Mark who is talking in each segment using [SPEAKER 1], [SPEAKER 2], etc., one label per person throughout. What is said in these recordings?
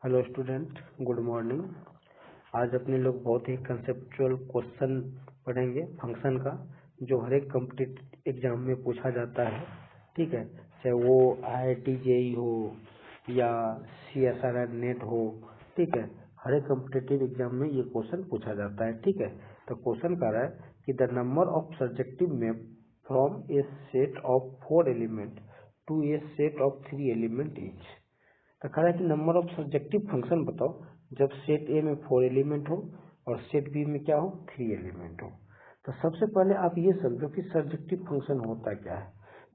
[SPEAKER 1] Hello student, good morning. आज अपने लोग बहुत ही कंसेप्चुअल क्वेश्चन पढ़ेंगे फंक्शन का, जो हर एक कॉम्पिटिटिव एग्जाम में पूछा जाता है। ठीक है, चाहे वो IIT JEE हो या CSIR नेट हो। ठीक है, हर एक कॉम्पिटिटिव एग्जाम में ये क्वेश्चन पूछा जाता है। ठीक है, तो क्वेश्चन कह रहा है कि the number of surjective map from a set of 4 element to a set of 3 element each. तो कह रहा है कि नंबर ऑफ सर्जेक्टिव फंक्शन बताओ जब सेट ए में 4 एलिमेंट हो और सेट बी में क्या हो, 3 एलिमेंट हो। तो सबसे पहले आप ये समझो कि सर्जेक्टिव फंक्शन होता क्या है।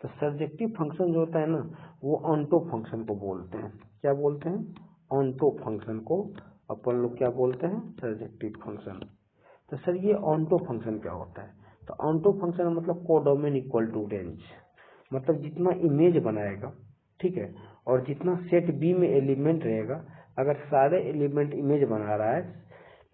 [SPEAKER 1] तो सर्जेक्टिव फंक्शन जो होता है ना, वो ऑन्टो फंक्शन को बोलते हैं। क्या बोलते हैं? ऑन्टो फंक्शन को अपन लोग क्या बोलते हैं? Surjective function. तो सर ये ऑन्टो फंक्शन क्या होता है? तो ऑन्टो फंक्शन मतलब कोडोमेन इक्वल टू रेंज, मतलब जितना इमेज बनाएगा, ठीक है, और जितना सेट बी में एलिमेंट रहेगा, अगर सारे एलिमेंट इमेज बना रहा है,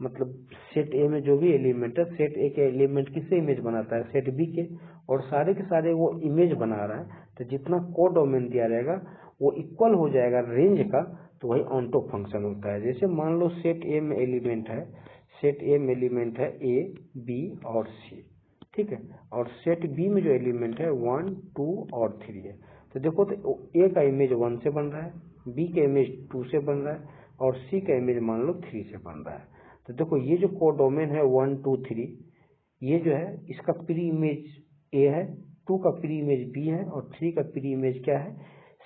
[SPEAKER 1] मतलब सेट ए में जो भी एलिमेंट है, सेट ए के एलिमेंट किससे इमेज बनाता है? सेट बी के, और सारे के सारे वो इमेज बना रहा है, तो जितना कोडोमेन दिया रहेगा वो इक्वल हो जाएगा रेंज का, तो वही ऑन्टो फंक्शन होता है। जैसे मान लो सेट ए में एलिमेंट है, सेट ए में एलिमेंट है ए, बी और सी, ठीक है, और सेट बी में जो एलिमेंट है 1, 2 और 3 है। तो देखो, तो ए का इमेज 1 से बन रहा है, बी का इमेज 2 से बन रहा है, और सी का इमेज मान लो 3 से बन रहा है। तो देखो ये जो कोडोमेन है 1, 2, 3, ये जो है इसका प्री इमेज ए है, 2 का प्री इमेज बी है, और 3 का प्री इमेज क्या है?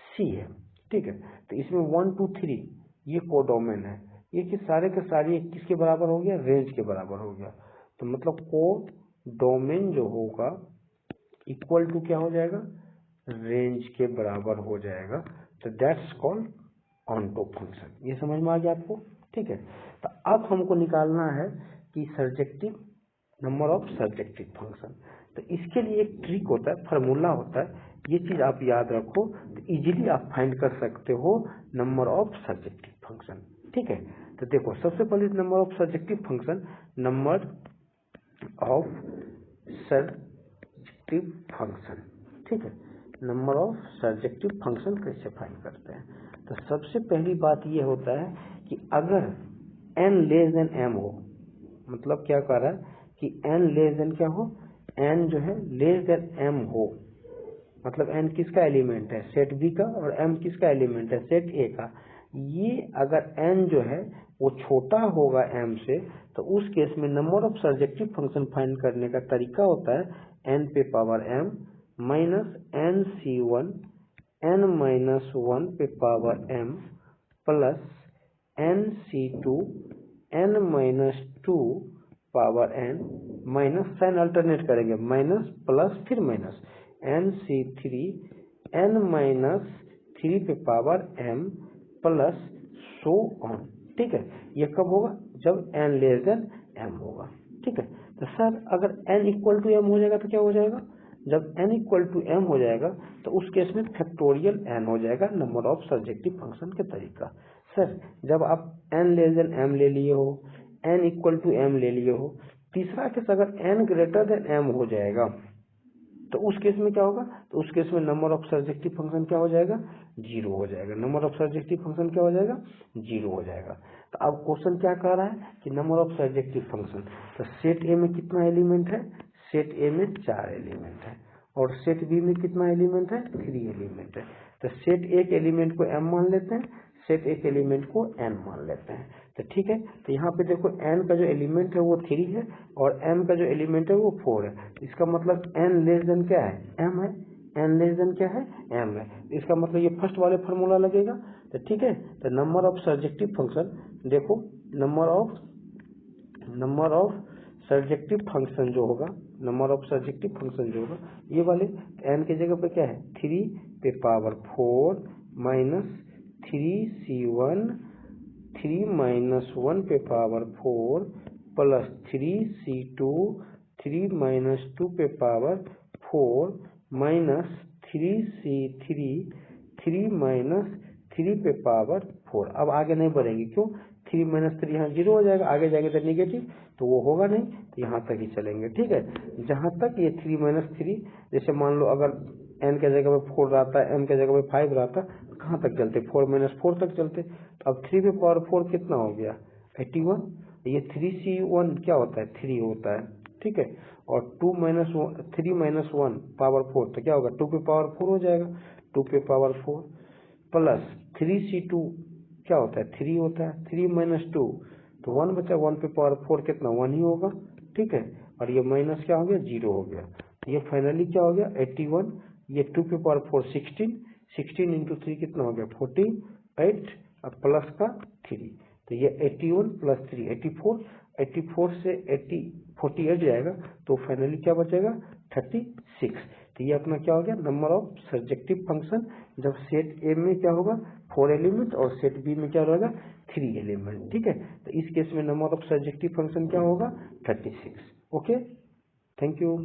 [SPEAKER 1] सी है। ठीक है, तो इसमें 1, 2, 3 ये कोडोमेन है। ये कि सारे के सारे किसके बराबर हो गया? रेंज के बराबर हो गया। तो मतलब कोडोमेन जो होगा इक्वल टू क्या हो जाएगा? रेंज के बराबर हो जाएगा। तो दैट्स कॉल्ड ऑन्टो फंक्शन। ये समझ में आ गया आपको? ठीक है, तो अब हमको निकालना है कि surjective number of surjective function. तो इसके लिए एक ट्रिक होता है, फार्मूला होता है, ये चीज आप याद रखो, तो इजीली आप फाइंड कर सकते हो नंबर ऑफ सर्जेक्टिव फंक्शन। ठीक है, तो देखो सबसे पहले number of surjective function, number of surjective function. ठीक है, नंबर ऑफ सर्जेक्टिव फंक्शन कैसे फाइंड करते हैं? तो सबसे पहली बात ये होता है कि अगर n लेस देन m हो, मतलब क्या कह रहा है कि n लेस देन क्या हो? n जो है लेस देन m हो, मतलब n किसका एलिमेंट है? सेट बी का, और m किसका एलिमेंट है? सेट ए का। ये अगर n जो है वो छोटा होगा m से, तो उस केस में number of surjective function find करने का तरीका होता है n पे power m minus nc1 n minus 1 पे power m plus nc2 n minus 2 power n minus, sign alternate करेंगे, माइनस प्लस फिर माइनस, nc3 n माइनस 3 पे power m plus so on. ठीक है, ये कब होगा? जब n लेस देन m होगा। ठीक है, तो सर अगर n इक्वल टू m हो जाएगा तो क्या हो जाएगा? जब n इक्वल टू m हो जाएगा तो उस केस में फैक्टोरियल n हो जाएगा नंबर ऑफ सर्जेक्टिव फंक्शन के तरीका। सर जब आप n लेस देन m ले लिए हो, n इक्वल टू m ले लिए हो, तीसरा केस अगर n ग्रेटर देन m हो जाएगा, तो उस केस में क्या होगा? तो उस केस में नंबर ऑफ सर्जेक्टिव फंक्शन क्या हो जाएगा? 0 हो जाएगा। नंबर ऑफ सर्जेक्टिव फंक्शन क्या हो जाएगा? 0 हो जाएगा। तो अब क्वेश्चन क्या कह रहा है कि नंबर ऑफ सर्जेक्टिव फंक्शन, तो सेट ए में कितना एलिमेंट है? सेट ए में 4 एलिमेंट है, और सेट बी में कितना एलिमेंट है? 3 एलिमेंट है। तो सेट ए के एलिमेंट को m मान लेते हैं, सेट ए के एलिमेंट को n मान लेते हैं। तो ठीक है, तो यहाँ पे देखो n का जो एलिमेंट है वो 3 है, और m का जो एलिमेंट है वो 4 है। इसका मतलब n लेस देन क्या है? m है। n लेस देन क्या है? m है। इसका मतलब ये फर्स्ट वाले फार्मूला लगेगा। तो ठीक है, तो नंबर ऑफ सर्जेक्टिव फंक्शन, देखो नंबर ऑफ सर्जेक्टिव फंक्शन जो होगा, नंबर ऑफ सर्जेक्टिव फंक्शन जो होगा, ये वाले n के जगह पे क्या है? 3 पे पावर 4 माइनस 3c1 3 माइनस 1 पे पावर 4 प्लस 3c2 3 माइनस 2 पे पावर 4 माइनस 3c3 3 माइनस 3 पे पावर 4। अब आगे नहीं बढ़ेंगे, क्यों? 3 माइनस 3 यहाँ 0 हो जाएगा, आगे जाएंगे तो निगेटिव, तो वो होगा नहीं, तो यहाँ तक ही चलेंगे। ठीक है, जहाँ तक ये 3 माइनस 3, जैसे मान लो अगर n के जगह पे 4 रहता है, m के जगह पे 5 रहता, तो कहाँ तक चलते? 4 माइनस 4 तक चलते। तो अब 3 पे पावर 4 कितना हो गया 81। ये 3C1 क्या होता है 3 होता है, ठीक है। और 3 माइनस 1 पावर 4 तो क्या होगा 2 पे पावर 4 हो जाएगा, 2 पे पावर 4 प्लस 3C2 क्या होता है 3 होता है, 3 माइनस 2 तो 1 बचा, 1 पे पावर 4 कितना 1 ही होगा, ठीक है। और ये माइनस क्या हो गया 0 हो गया। ये फाइनली क्या हो गया 81। ये 2 पे पावर 4 16 इंटू 3 कितना हो गया 48 और प्लस का 3 तो ये 81 प्लस 3 84, 84 से 48 जाएगा तो फाइनली क्या बचेगा 36। तो ये अपना क्या हो गया नंबर ऑफ सर्जेक्टिव फंक्शन जब सेट ए में क्या होगा 4 एलिमेंट और सेट बी में क्या रहेगा 3 एलिमेंट, ठीक है। तो इस केस में नंबर ऑफ सर्जेक्टिव फंक्शन क्या होगा 36। Okay, thank you.